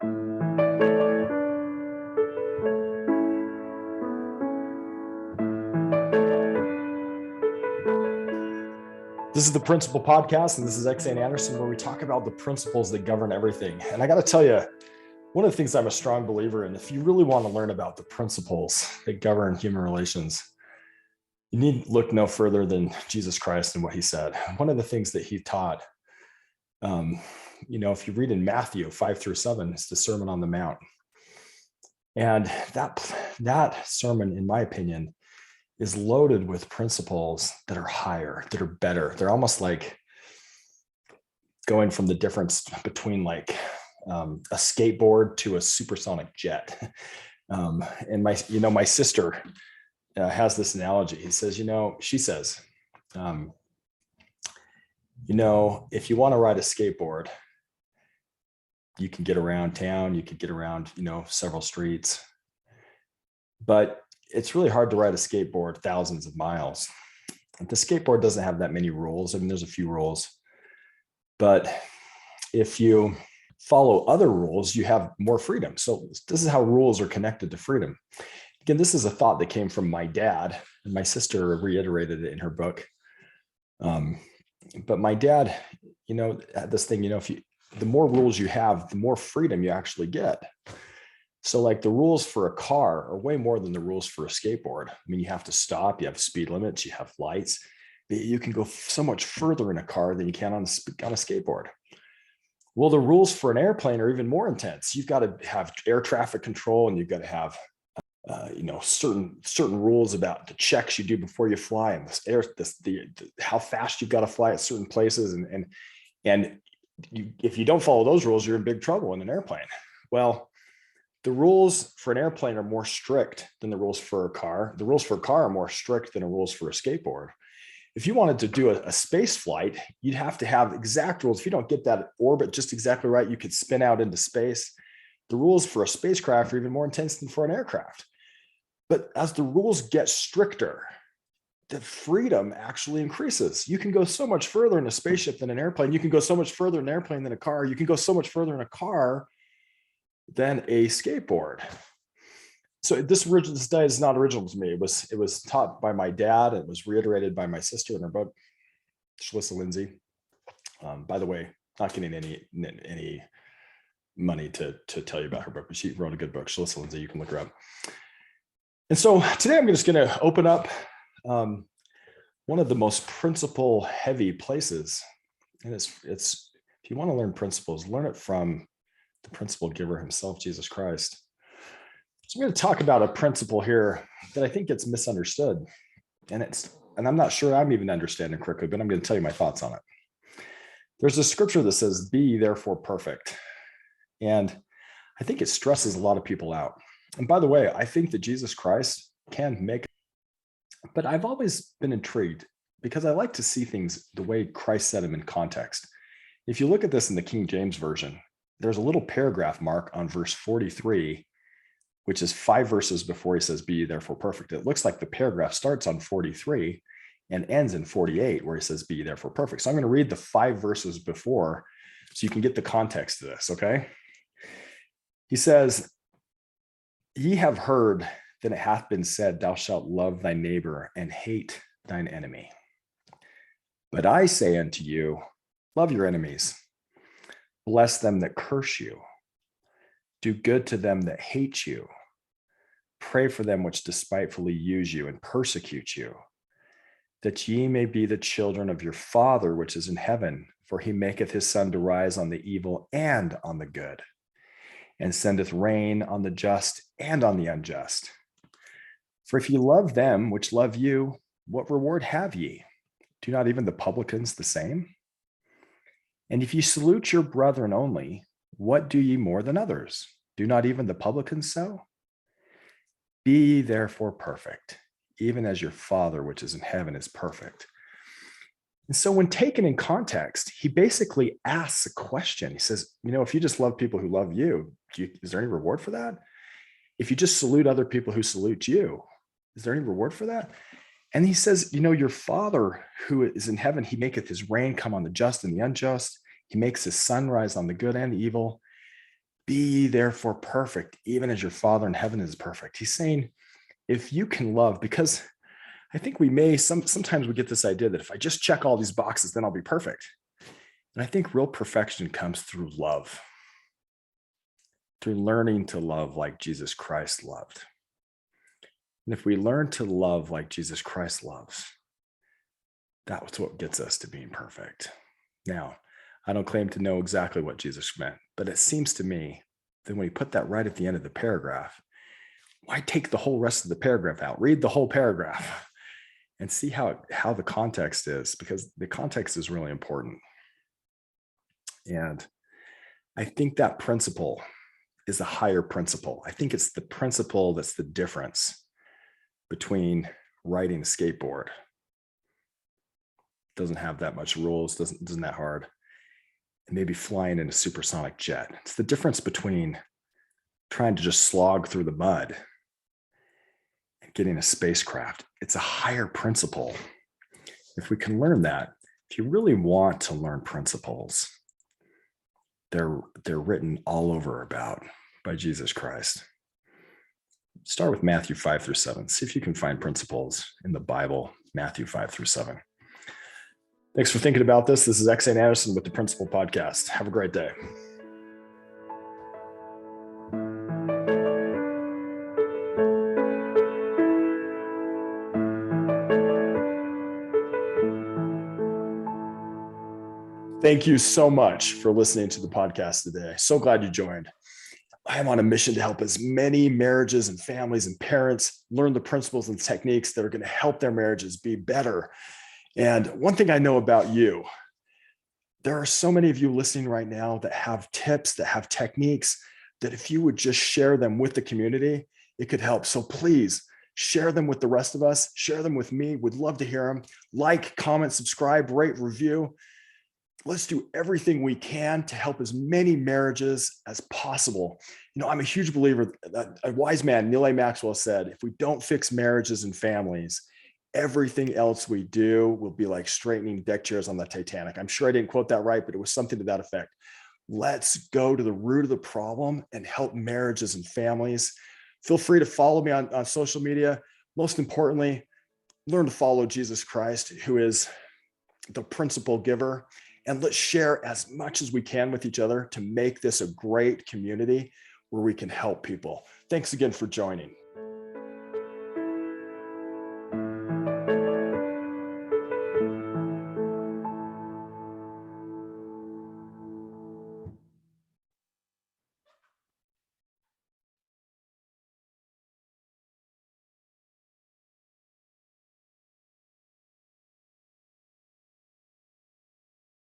This is the Principle Podcast, and this is X.A. Anderson, where we talk about the principles that govern everything. And I got to tell you, one of the things I'm a strong believer in, if you really want to learn about the principles that govern human relations, you need look no further than Jesus Christ and what he said. One of the things that he taught, if you read in Matthew 5-7, it's the Sermon on the Mount. And that sermon, in my opinion, is loaded with principles that are higher, that are better. They're almost like going from the difference between like a skateboard to a supersonic jet. And my sister has this analogy. She says, if you want to ride a skateboard, you can get around town, you could get around, several streets, but it's really hard to ride a skateboard thousands of miles. The skateboard doesn't have that many rules. I mean, there's a few rules, but if you follow other rules, you have more freedom. So this is how rules are connected to freedom. Again, this is a thought that came from my dad, and my sister reiterated it in her book. But my dad, had this thing, the more rules you have, the more freedom you actually get. So like the rules for a car are way more than the rules for a skateboard. I mean, you have to stop, you have speed limits, you have lights. You can go so much further in a car than you can on a skateboard. Well, the rules for an airplane are even more intense. You've got to have air traffic control, and you've got to have, certain rules about the checks you do before you fly, and how fast you've got to fly at certain places. If you don't follow those rules, you're in big trouble in an airplane. Well, the rules for an airplane are more strict than the rules for a car. The rules for a car are more strict than the rules for a skateboard. If you wanted to do a space flight, you'd have to have exact rules. If you don't get that orbit just exactly right, you could spin out into space. The rules for a spacecraft are even more intense than for an aircraft. But as the rules get stricter, the freedom actually increases. You can go so much further in a spaceship than an airplane. You can go so much further in an airplane than a car. You can go so much further in a car than a skateboard. So this diet is not original to me. It was taught by my dad. It was reiterated by my sister in her book, Shalissa Lindsay. By the way, not getting any money to tell you about her book, but she wrote a good book, Shalissa Lindsay. You can look her up. And so today I'm just going to open up one of the most principle heavy places. And it's if you want to learn principles, learn it from the principle giver himself, Jesus Christ. So I'm going to talk about a principle here that I think gets misunderstood. And I'm not sure I'm even understanding correctly, but I'm going to tell you my thoughts on it. There's a scripture that says, "Be therefore perfect." And I think it stresses a lot of people out. And by the way, I think that Jesus Christ can make it. But I've always been intrigued because I like to see things the way Christ said them in context. If you look at this in the King James Version, there's a little paragraph mark on verse 43, which is 5 verses before he says, "Be therefore perfect." It looks like the paragraph starts on 43 and ends in 48, where he says, "Be therefore perfect." So I'm going to read the 5 verses before so you can get the context of this, okay? He says, "Ye have heard that it hath been said, Thou shalt love thy neighbor and hate thine enemy. But I say unto you, love your enemies. Bless them that curse you. Do good to them that hate you. Pray for them which despitefully use you and persecute you, that ye may be the children of your Father which is in heaven. For he maketh his sun to rise on the evil and on the good, and sendeth rain on the just and on the unjust. For if ye love them which love you, what reward have ye? Do not even the publicans the same? And if ye salute your brethren only, what do ye more than others? Do not even the publicans so? Be ye therefore perfect, even as your Father which is in heaven is perfect." And so when taken in context, he basically asks a question. He says, if you just love people who love you, is there any reward for that? If you just salute other people who salute you, is there any reward for that? And he says, your Father who is in heaven, he maketh his rain come on the just and the unjust. He makes his sun rise on the good and the evil. Be ye therefore perfect, even as your Father in heaven is perfect. He's saying, if you can love, because I think sometimes we get this idea that if I just check all these boxes, then I'll be perfect. And I think real perfection comes through love, through learning to love like Jesus Christ loved. And if we learn to love like Jesus Christ loves, that's what gets us to being perfect. Now, I don't claim to know exactly what Jesus meant, but it seems to me that when he put that right at the end of the paragraph, why take the whole rest of the paragraph out? Read the whole paragraph and see how the context is, because the context is really important. And I think that principle is a higher principle. I think it's the principle that's the difference between riding a skateboard. Doesn't have that much rules, isn't that hard. And maybe flying in a supersonic jet. It's the difference between trying to just slog through the mud and getting a spacecraft. It's a higher principle. If we can learn that, if you really want to learn principles, they're written all over about by Jesus Christ. Start with Matthew 5-7. See if you can find principles in the Bible, Matthew 5-7. Thanks for thinking about this. This is X.A. Anderson with the Principle Podcast. Have a great day. Thank you so much for listening to the podcast today. So glad you joined. I am on a mission to help as many marriages and families and parents learn the principles and techniques that are going to help their marriages be better. And one thing I know about you, there are so many of you listening right now that have tips, that have techniques, that if you would just share them with the community, it could help. So please share them with the rest of us, share them with me. We'd love to hear them. Like, comment, subscribe, rate, review. Let's do everything we can to help as many marriages as possible. I'm a huge believer that a wise man, Neal A. Maxwell, said, if we don't fix marriages and families, everything else we do will be like straightening deck chairs on the Titanic. I'm sure I didn't quote that right, but it was something to that effect. Let's go to the root of the problem and help marriages and families. Feel free to follow me on social media. Most importantly, learn to follow Jesus Christ, who is the principle giver. And let's share as much as we can with each other to make this a great community where we can help people. Thanks again for joining.